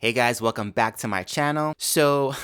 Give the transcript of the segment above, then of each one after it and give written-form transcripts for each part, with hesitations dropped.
Hey guys, welcome back to my channel. So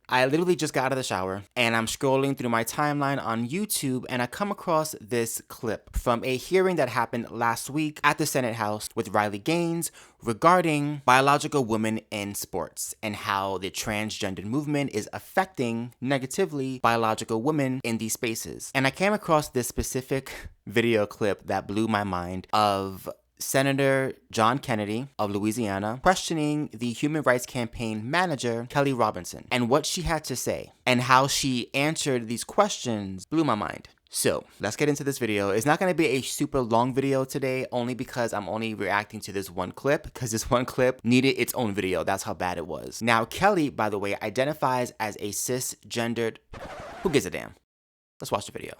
I literally just got out of the shower and I'm scrolling through my timeline on YouTube and I come across this clip from a hearing that happened last week at the Senate House with Riley Gaines regarding biological women in sports and how the transgender movement is affecting negatively biological women in these spaces. And I came across this specific video clip that blew my mind of Senator John Kennedy of Louisiana questioning the Human Rights Campaign manager, Kelly Robinson, and what she had to say and how she answered these questions blew my mind. So let's get into this video. It's not going to be a super long video today, only because I'm only reacting to this one clip, because this one clip needed its own video. That's how bad it was. Now, Kelly, by the way, identifies as a cisgendered, who gives a damn? Let's watch the video.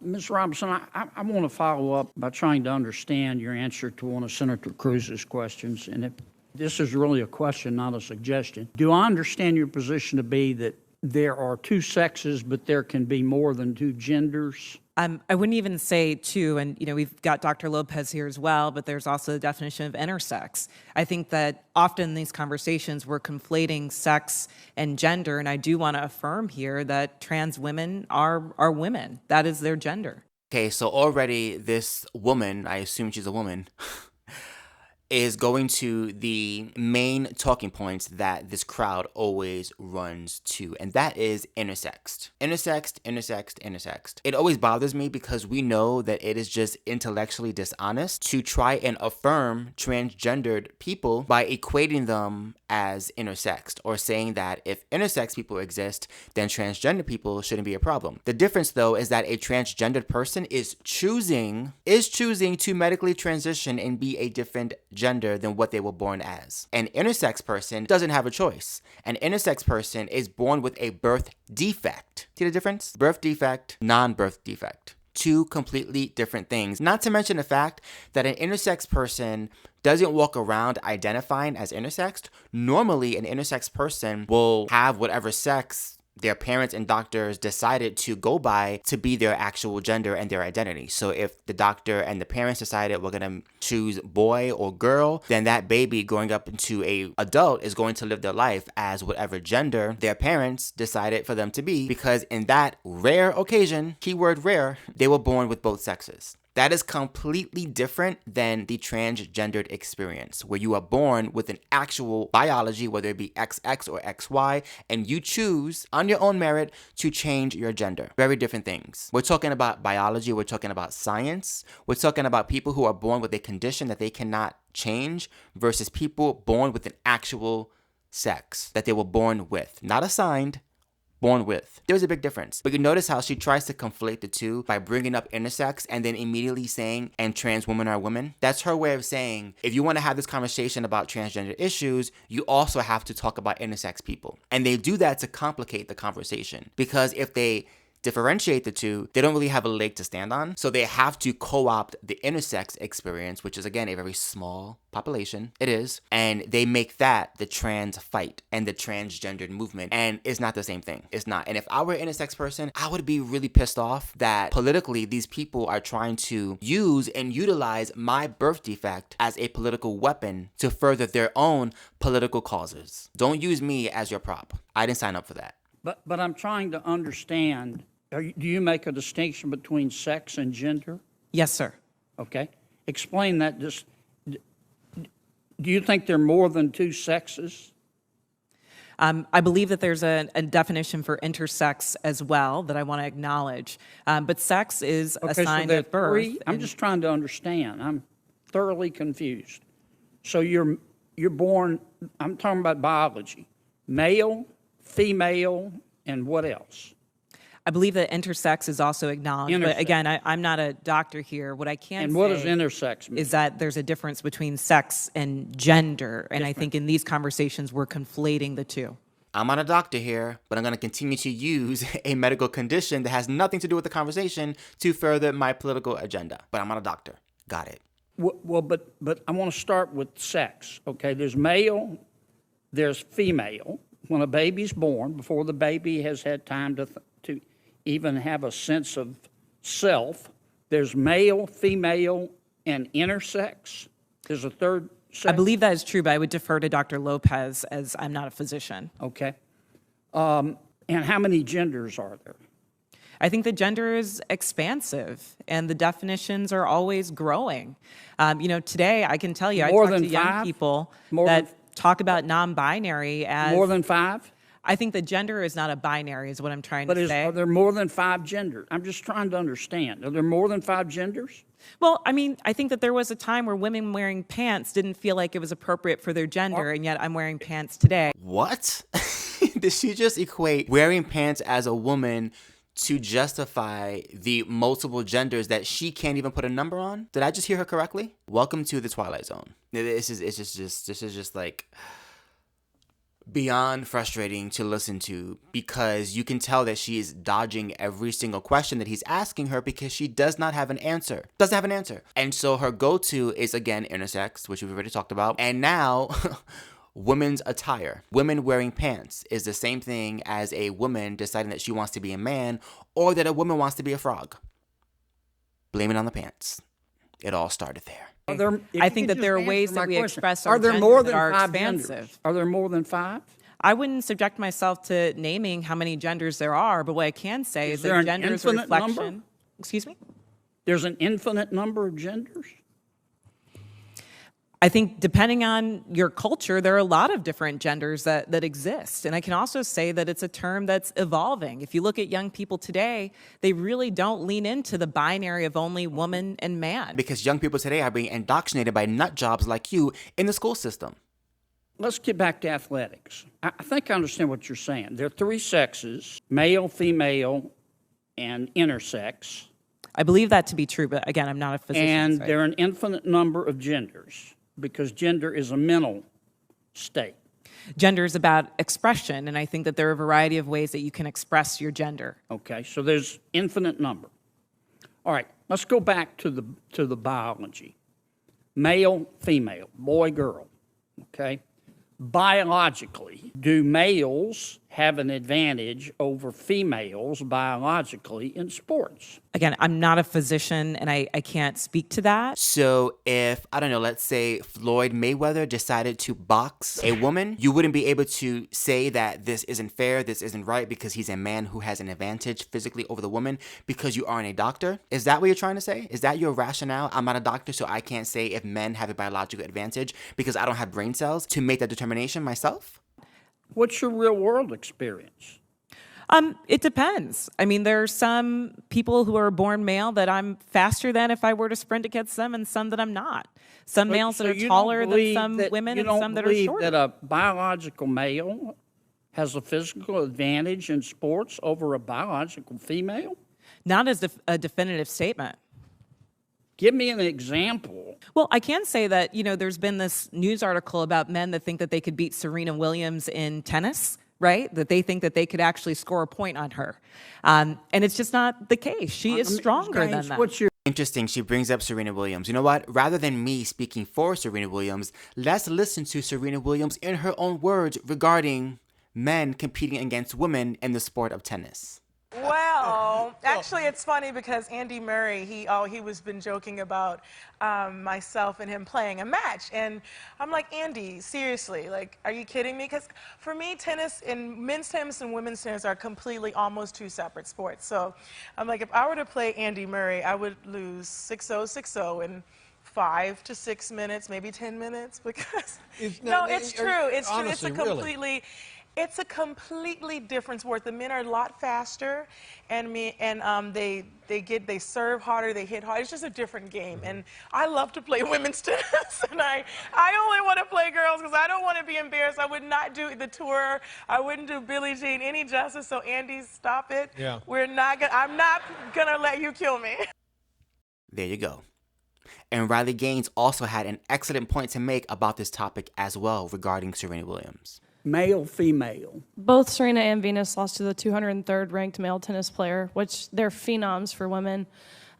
Ms. Robinson, I want to follow up by trying to understand your answer to one of Senator Cruz's questions. And if this is really a question, not a suggestion. Do I understand your position to be that there are two sexes, but there can be more than two genders? I wouldn't even say two, and we've got Dr. Lopez here as well, but there's also the definition of intersex. I think that often in these conversations we're conflating sex and gender, and I do want to affirm here that trans women are women. That is their gender. Okay, so already this woman, I assume she's a woman, is going to the main talking points that this crowd always runs to, and that is intersexed. Intersexed, intersexed, intersexed. It always bothers me because we know that it is just intellectually dishonest to try and affirm transgendered people by equating them as intersexed or saying that if intersex people exist, then transgender people shouldn't be a problem. The difference though is that a transgendered person is choosing to medically transition and be a different gender than what they were born as. An intersex person doesn't have a choice. An intersex person is born with a birth defect. See the difference? Birth defect, non-birth defect. Two completely different things. Not to mention the fact that an intersex person doesn't walk around identifying as intersexed. Normally, an intersex person will have whatever sex their parents and doctors decided to go by to be their actual gender and their identity. So if the doctor and the parents decided we're gonna choose boy or girl, then that baby growing up into a adult is going to live their life as whatever gender their parents decided for them to be, because in that rare occasion, keyword rare, they were born with both sexes. That is completely different than the transgendered experience, where you are born with an actual biology, whether it be XX or XY, and you choose on your own merit to change your gender. Very different things. We're talking about biology, we're talking about science, we're talking about people who are born with a condition that they cannot change versus people born with an actual sex that they were born with, not assigned, born with. There's a big difference. But you notice how she tries to conflate the two by bringing up intersex and then immediately saying, and trans women are women. That's her way of saying, if you want to have this conversation about transgender issues, you also have to talk about intersex people. And they do that to complicate the conversation. Because if they differentiate the two, they don't really have a leg to stand on. So they have to co-opt the intersex experience, which is again a very small population. It is. And they make that the trans fight and the transgendered movement. And it's not the same thing. It's not. And if I were an intersex person, I would be really pissed off that politically these people are trying to use and utilize my birth defect as a political weapon to further their own political causes. Don't use me as your prop. I didn't sign up for that. But I'm trying to understand, do you make a distinction between sex and gender? Yes, sir. Okay. Explain that. Just, do you think there are more than two sexes? I believe that there's a definition for intersex as well that I want to acknowledge. But sex is assigned at birth. I'm just trying to understand. I'm thoroughly confused. So you're born, I'm talking about biology, male, female, and what else? I believe that intersex is also acknowledged. But again, I'm not a doctor here. What I can say what does intersex mean? Is that there's a difference between sex and gender. And I think in these conversations, we're conflating the two. I'm not a doctor here, but I'm going to continue to use a medical condition that has nothing to do with the conversation to further my political agenda. But I'm not a doctor. Got it. Well, but I want to start with sex. Okay, there's male, there's female. When a baby's born, before the baby has had time to even have a sense of self, there's male, female, and intersex. There's a third say? I believe that is true, but I would defer to Dr. Lopez as I'm not a physician. Okay. And how many genders are there? I think the gender is expansive and the definitions are always growing. Today I can tell you, I More talk than to young five? people More that than- talk about non-binary as More than 5? I think the gender is not a binary, is what I'm trying But to say. are there more than 5 genders? I'm just trying to understand. Are there more than 5 genders? Well, I mean, I think that there was a time where women wearing pants didn't feel like it was appropriate for their gender, and yet I'm wearing pants today. What? Did she just equate wearing pants as a woman to justify the multiple genders that she can't even put a number on? Did I just hear her correctly? Welcome to the Twilight Zone. This is just like beyond frustrating to listen to, because you can tell that she is dodging every single question that he's asking her because she does not have an answer. Doesn't have an answer. And so her go-to is, again, intersex, which we've already talked about. And now women's attire. Women wearing pants is the same thing as a woman deciding that she wants to be a man or that a woman wants to be a frog. Blame it on the pants. It all started there. I think that there are ways that we express our Are there gender more that than are 5 expansive. genders? Are there more than 5? I wouldn't subject myself to naming how many genders there are, but what I can say is there that an gender is a infinite number? reflection. Excuse me? There's an infinite number of genders? I think depending on your culture, there are a lot of different genders that exist. And I can also say that it's a term that's evolving. If you look at young people today, they really don't lean into the binary of only woman and man. Because young people today are being indoctrinated by nut jobs like you in the school system. Let's get back to athletics. I think I understand what you're saying. There are 3 sexes, male, female, and intersex. I believe that to be true, but again, I'm not a physician. And so there are an infinite number of genders because gender is a mental state. Gender is about expression, and I think that there are a variety of ways that you can express your gender. Okay, so there's infinite number. All right, let's go back to the biology. Male, female, boy, girl. Okay, biologically, do males have an advantage over females biologically in sports? Again, I'm not a physician, and I can't speak to that. So if, I don't know, let's say Floyd Mayweather decided to box a woman, you wouldn't be able to say that this isn't fair, this isn't right, because he's a man who has an advantage physically over the woman because you aren't a doctor? Is that what you're trying to say? Is that your rationale? I'm not a doctor, so I can't say if men have a biological advantage because I don't have brain cells to make that determination myself? What's your real world experience? It depends. I mean, there are some people who are born male that I'm faster than if I were to sprint against them, and some that I'm not. Some males that are taller than some women, and some that are You don't shorter. believe that a biological male has a physical advantage in sports over a biological female? Not as a definitive statement. Give me an example. Well, I can say that, there's been this news article about men that think that they could beat Serena Williams in tennis, right? That they think that they could actually score a point on her. And it's just not the case. She is stronger than that. What's your Interesting, she brings up Serena Williams. You know what? Rather than me speaking for Serena Williams, let's listen to Serena Williams in her own words regarding men competing against women in the sport of tennis. Well, actually, it's funny because Andy Murray, he was been joking about myself and him playing a match, and I'm like, Andy, seriously, like, are you kidding me? Because for me, tennis and men's tennis and women's tennis are completely almost 2 separate sports. So I'm like, if I were to play Andy Murray, I would lose 6-0, 6-0 in 5 to 6 minutes, maybe 10 minutes, because it's true. It's true. It's a completely different sport. The men are a lot faster, and they serve harder, they hit hard. It's just a different game, and I love to play women's tennis, and I only want to play girls because I don't want to be embarrassed. I would not do the tour. I wouldn't do Billie Jean any justice. So Andy, stop it. Yeah. I'm not gonna let you kill me. There you go. And Riley Gaines also had an excellent point to make about this topic as well regarding Serena Williams. male, female? Both Serena and Venus lost to the 203rd ranked male tennis player, which they're phenoms for women.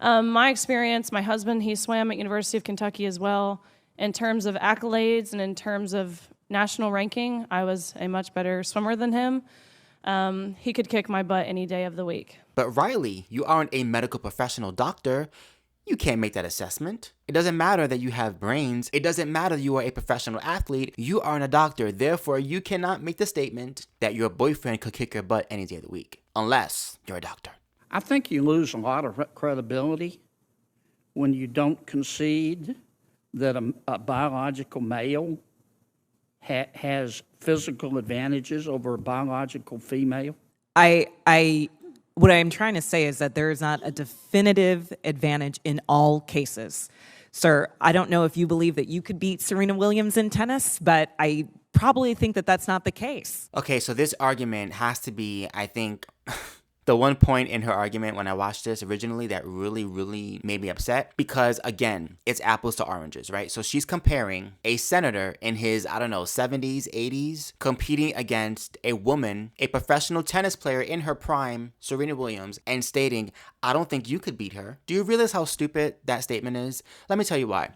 My experience, my husband, he swam at University of Kentucky as well. In terms of accolades and in terms of national ranking, I was a much better swimmer than him. He could kick my butt any day of the week. But Riley, you aren't a medical professional doctor. You can't make that assessment. It doesn't matter that you have brains. It doesn't matter that you are a professional athlete. You aren't a doctor. Therefore, you cannot make the statement that your boyfriend could kick your butt any day of the week, unless you're a doctor. I think you lose a lot of credibility when you don't concede that a biological male has physical advantages over a biological female. What I'm trying to say is that there is not a definitive advantage in all cases. Sir, I don't know if you believe that you could beat Serena Williams in tennis, but I probably think that that's not the case. Okay, so this argument has to be, I think, the one point in her argument when I watched this originally that really, really made me upset because, again, it's apples to oranges, right? So she's comparing a senator in his, 70s, 80s, competing against a woman, a professional tennis player in her prime, Serena Williams, and stating, I don't think you could beat her. Do you realize how stupid that statement is? Let me tell you why.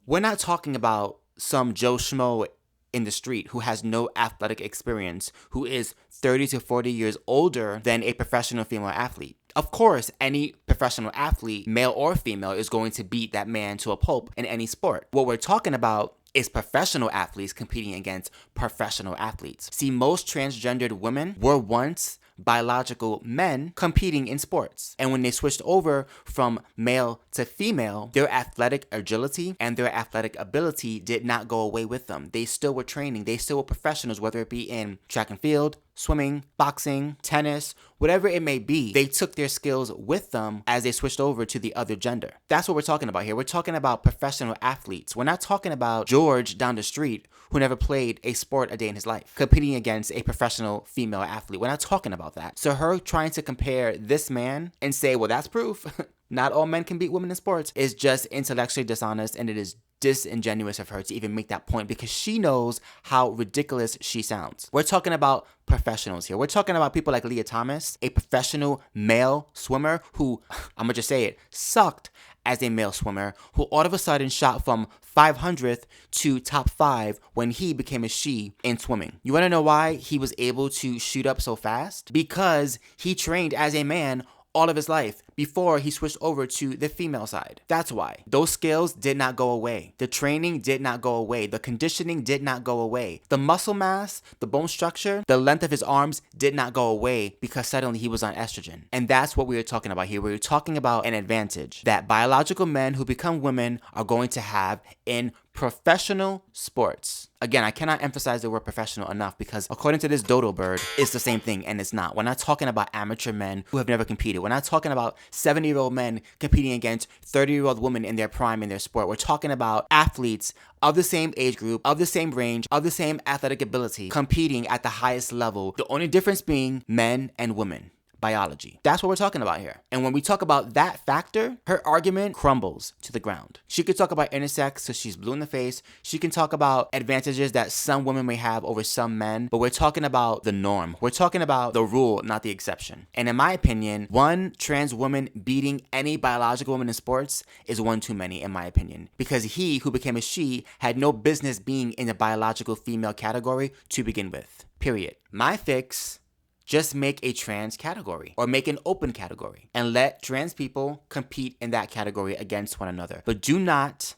We're not talking about some Joe Schmo in the street who has no athletic experience, who is 30 to 40 years older than a professional female athlete. Of course, any professional athlete, male or female, is going to beat that man to a pulp in any sport. What we're talking about is professional athletes competing against professional athletes. See, most transgendered women were once biological men competing in sports. And when they switched over from male to female, their athletic agility and their athletic ability did not go away with them. They still were training. They still were professionals, whether it be in track and field, swimming, boxing, tennis, whatever it may be. They took their skills with them as they switched over to the other gender. That's what we're talking about here. We're talking about professional athletes. We're not talking about George down the street who never played a sport a day in his life, competing against a professional female athlete. We're not talking about that. So her trying to compare this man and say, well, that's proof. Not all men can beat women in sports is just intellectually dishonest, and it is disingenuous of her to even make that point because she knows how ridiculous she sounds. We're talking about professionals here. We're talking about people like Leah Thomas, a professional male swimmer who, I'm gonna just say it, sucked as a male swimmer, who all of a sudden shot from 500th to top 5 when he became a she in swimming. You wanna know why he was able to shoot up so fast? Because he trained as a man all of his life before he switched over to the female side. That's why. Those skills did not go away. The training did not go away. The conditioning did not go away. The muscle mass, the bone structure, the length of his arms did not go away because suddenly he was on estrogen. And that's what we were talking about here. We were talking about an advantage that biological men who become women are going to have in professional sports. Again, I cannot emphasize the word professional enough because according to this dodo bird, it's the same thing and it's not. We're not talking about amateur men who have never competed. We're not talking about 70-year-old men competing against 30-year-old women in their prime in their sport. We're talking about athletes of the same age group, of the same range, of the same athletic ability, competing at the highest level. The only difference being men and women. Biology. That's what we're talking about here. And when we talk about that factor, her argument crumbles to the ground. She could talk about intersex, so she's blue in the face. She can talk about advantages that some women may have over some men, but we're talking about the norm. We're talking about the rule, not the exception. And in my opinion, one trans woman beating any biological woman in sports is one too many, in my opinion, because he who became a she had no business being in the biological female category to begin with. Period. My fix: just make a trans category or make an open category and let trans people compete in that category against one another. But do not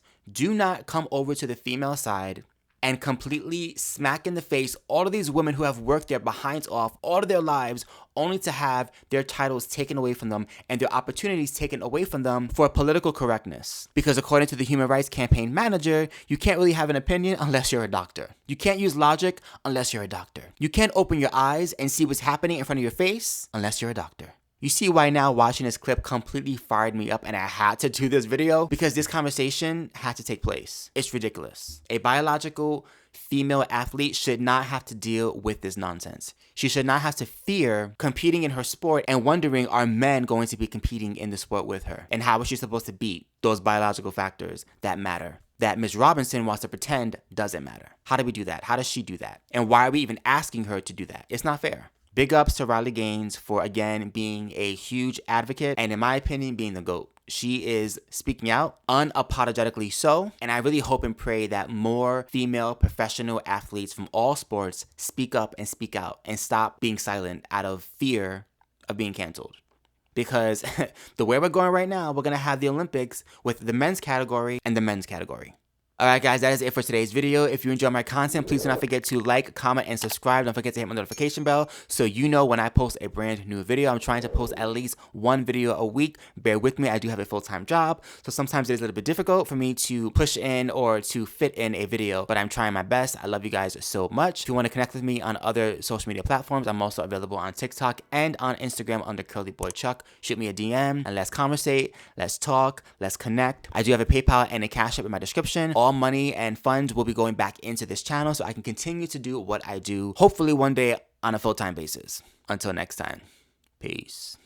come over to the female side and completely smack in the face all of these women who have worked their behinds off all of their lives only to have their titles taken away from them and their opportunities taken away from them for political correctness. Because according to the Human Rights Campaign manager, you can't really have an opinion unless you're a doctor. You can't use logic unless you're a doctor. You can't open your eyes and see what's happening in front of your face unless you're a doctor. You see why now watching this clip completely fired me up and I had to do this video because this conversation had to take place. It's ridiculous. A biological female athlete should not have to deal with this nonsense. She should not have to fear competing in her sport and wondering, are men going to be competing in the sport with her? And how is she supposed to beat those biological factors that matter? That Ms. Robinson wants to pretend doesn't matter. How do we do that? How does she do that? And why are we even asking her to do that? It's not fair. Big ups to Riley Gaines for, again, being a huge advocate and, in my opinion, being the GOAT. She is speaking out, unapologetically so, and I really hope and pray that more female professional athletes from all sports speak up and speak out and stop being silent out of fear of being canceled. because the way we're going right now, we're going to have the Olympics with the men's category and the men's category. Alright guys, that is it for today's video. If you enjoy my content, please do not forget to like, comment, and subscribe. Don't forget to hit my notification bell so you know when I post a brand new video. I'm trying to post at least one video a week. Bear with me, I do have a full-time job, so sometimes it is a little bit difficult for me to push in or to fit in a video, but I'm trying my best. I love you guys so much. If you want to connect with me on other social media platforms, I'm also available on TikTok and on Instagram under CurlyBoyChuck. Shoot me a DM and let's conversate, let's talk, let's connect. I do have a PayPal and a Cash App in my description. All money and funds will be going back into this channel so I can continue to do what I do, hopefully one day on a full-time basis. Until next time, peace.